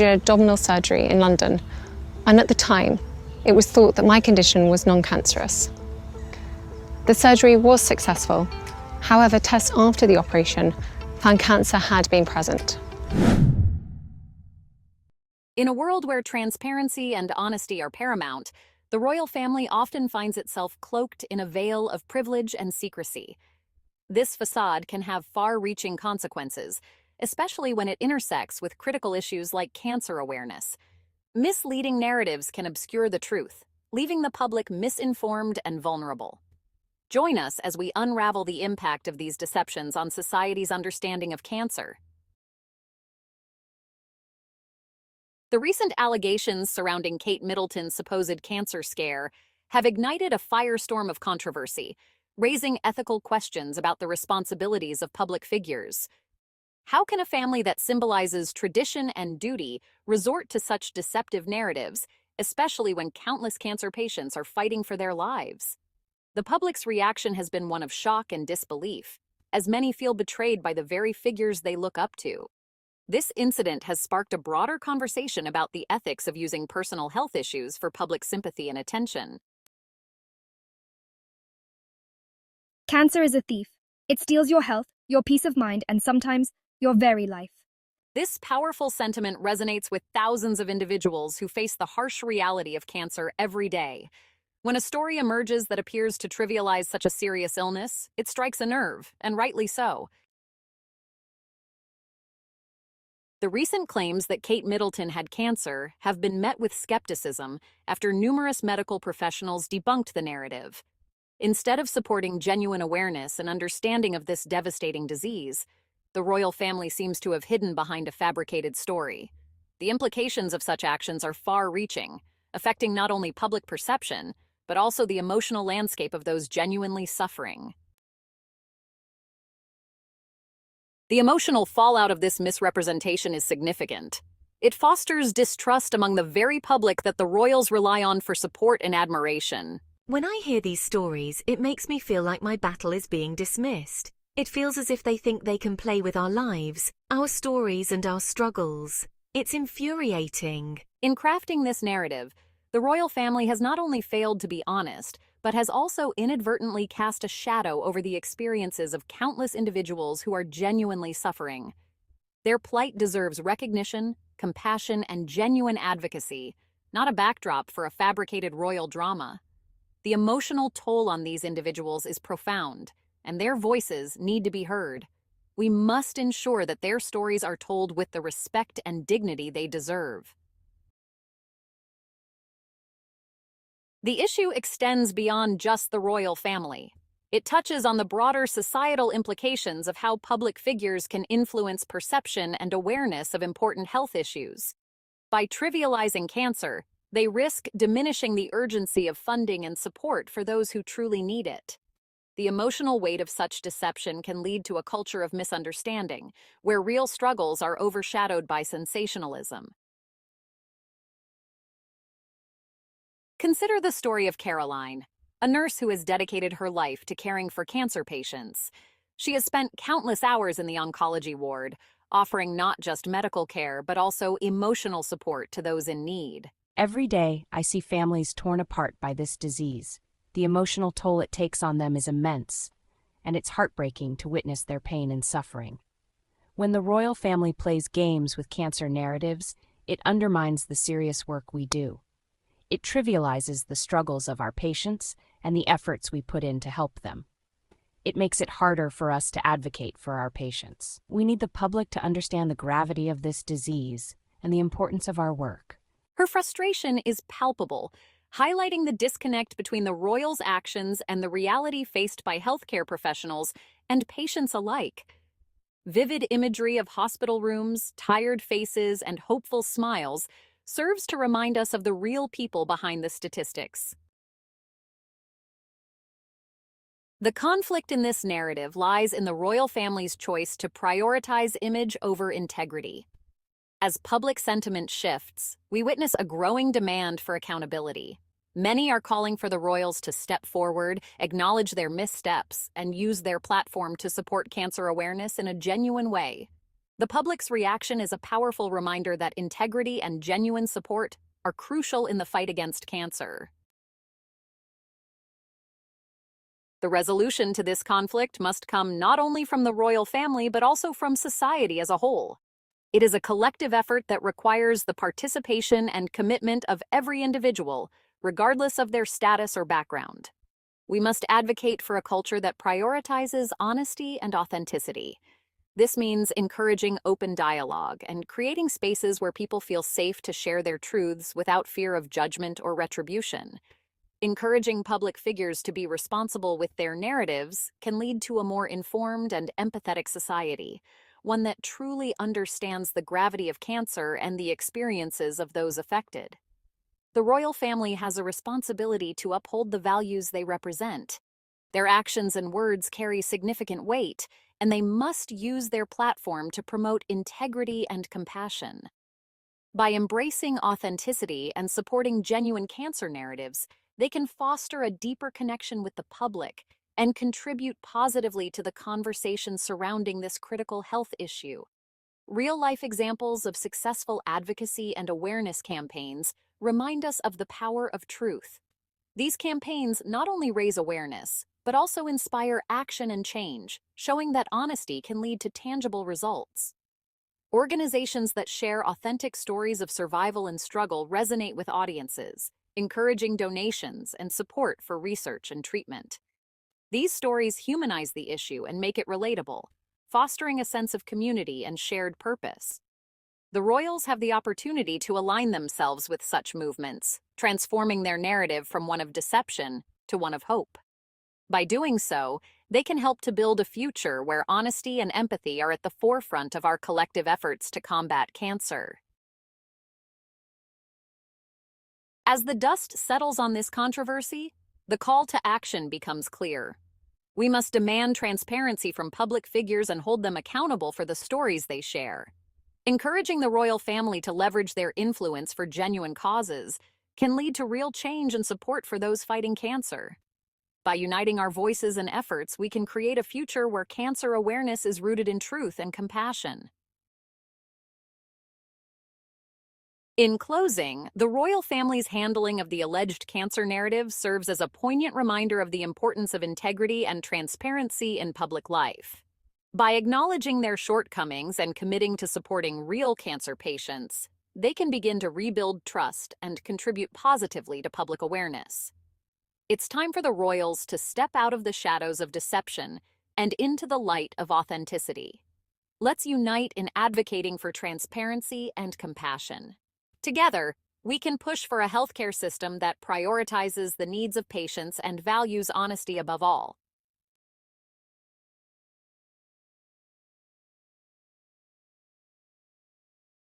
abdominal surgery in London, and at the time, it was thought that my condition was non-cancerous. The surgery was successful. However, tests after the operation found cancer had been present. In a world where transparency and honesty are paramount, the royal family often finds itself cloaked in a veil of privilege and secrecy. This facade can have far-reaching consequences, especially when it intersects with critical issues like cancer awareness. Misleading narratives can obscure the truth, leaving the public misinformed and vulnerable. Join us as we unravel the impact of these deceptions on society's understanding of cancer. The recent allegations surrounding Kate Middleton's supposed cancer scare have ignited a firestorm of controversy, raising ethical questions about the responsibilities of public figures. How can a family that symbolizes tradition and duty resort to such deceptive narratives, especially when countless cancer patients are fighting for their lives? The public's reaction has been one of shock and disbelief, as many feel betrayed by the very figures they look up to. This incident has sparked a broader conversation about the ethics of using personal health issues for public sympathy and attention. Cancer is a thief. It steals your health, your peace of mind, and sometimes your very life. This powerful sentiment resonates with thousands of individuals who face the harsh reality of cancer every day. When a story emerges that appears to trivialize such a serious illness, it strikes a nerve, and rightly so. The recent claims that Kate Middleton had cancer have been met with skepticism after numerous medical professionals debunked the narrative. Instead of supporting genuine awareness and understanding of this devastating disease, the royal family seems to have hidden behind a fabricated story. The implications of such actions are far-reaching, affecting not only public perception, but also the emotional landscape of those genuinely suffering. The emotional fallout of this misrepresentation is significant. It fosters distrust among the very public that the royals rely on for support and admiration. When I hear these stories, it makes me feel like my battle is being dismissed. It feels as if they think they can play with our lives, our stories, and our struggles. It's infuriating. In crafting this narrative, the royal family has not only failed to be honest, but has also inadvertently cast a shadow over the experiences of countless individuals who are genuinely suffering. Their plight deserves recognition, compassion, and genuine advocacy, not a backdrop for a fabricated royal drama. The emotional toll on these individuals is profound, and their voices need to be heard. We must ensure that their stories are told with the respect and dignity they deserve. The issue extends beyond just the royal family. It touches on the broader societal implications of how public figures can influence perception and awareness of important health issues. By trivializing cancer, they risk diminishing the urgency of funding and support for those who truly need it. The emotional weight of such deception can lead to a culture of misunderstanding, where real struggles are overshadowed by sensationalism. Consider the story of Caroline, a nurse who has dedicated her life to caring for cancer patients. She has spent countless hours in the oncology ward, offering not just medical care, but also emotional support to those in need. Every day, I see families torn apart by this disease. The emotional toll it takes on them is immense, and it's heartbreaking to witness their pain and suffering. When the royal family plays games with cancer narratives, it undermines the serious work we do. It trivializes the struggles of our patients and the efforts we put in to help them. It makes it harder for us to advocate for our patients. We need the public to understand the gravity of this disease and the importance of our work. Her frustration is palpable, highlighting the disconnect between the royals' actions and the reality faced by healthcare professionals and patients alike. Vivid imagery of hospital rooms, tired faces, and hopeful smiles serves to remind us of the real people behind the statistics. The conflict in this narrative lies in the royal family's choice to prioritize image over integrity. As public sentiment shifts, we witness a growing demand for accountability. Many are calling for the royals to step forward, acknowledge their missteps, and use their platform to support cancer awareness in a genuine way. The public's reaction is a powerful reminder that integrity and genuine support are crucial in the fight against cancer. The resolution to this conflict must come not only from the royal family but also from society as a whole. It is a collective effort that requires the participation and commitment of every individual, regardless of their status or background. We must advocate for a culture that prioritizes honesty and authenticity. This means encouraging open dialogue and creating spaces where people feel safe to share their truths without fear of judgment or retribution. Encouraging public figures to be responsible with their narratives can lead to a more informed and empathetic society, one that truly understands the gravity of cancer and the experiences of those affected. The royal family has a responsibility to uphold the values they represent. Their actions and words carry significant weight, and they must use their platform to promote integrity and compassion. By embracing authenticity and supporting genuine cancer narratives, they can foster a deeper connection with the public and contribute positively to the conversation surrounding this critical health issue. Real-life examples of successful advocacy and awareness campaigns remind us of the power of truth. These campaigns not only raise awareness, but also inspire action and change, showing that honesty can lead to tangible results. Organizations that share authentic stories of survival and struggle resonate with audiences, encouraging donations and support for research and treatment. These stories humanize the issue and make it relatable, fostering a sense of community and shared purpose. The royals have the opportunity to align themselves with such movements, transforming their narrative from one of deception to one of hope. By doing so, they can help to build a future where honesty and empathy are at the forefront of our collective efforts to combat cancer. As the dust settles on this controversy, the call to action becomes clear. We must demand transparency from public figures and hold them accountable for the stories they share. Encouraging the royal family to leverage their influence for genuine causes can lead to real change and support for those fighting cancer. By uniting our voices and efforts, we can create a future where cancer awareness is rooted in truth and compassion. In closing, the royal family's handling of the alleged cancer narrative serves as a poignant reminder of the importance of integrity and transparency in public life. By acknowledging their shortcomings and committing to supporting real cancer patients, they can begin to rebuild trust and contribute positively to public awareness. It's time for the royals to step out of the shadows of deception and into the light of authenticity. Let's unite in advocating for transparency and compassion. Together, we can push for a healthcare system that prioritizes the needs of patients and values honesty above all.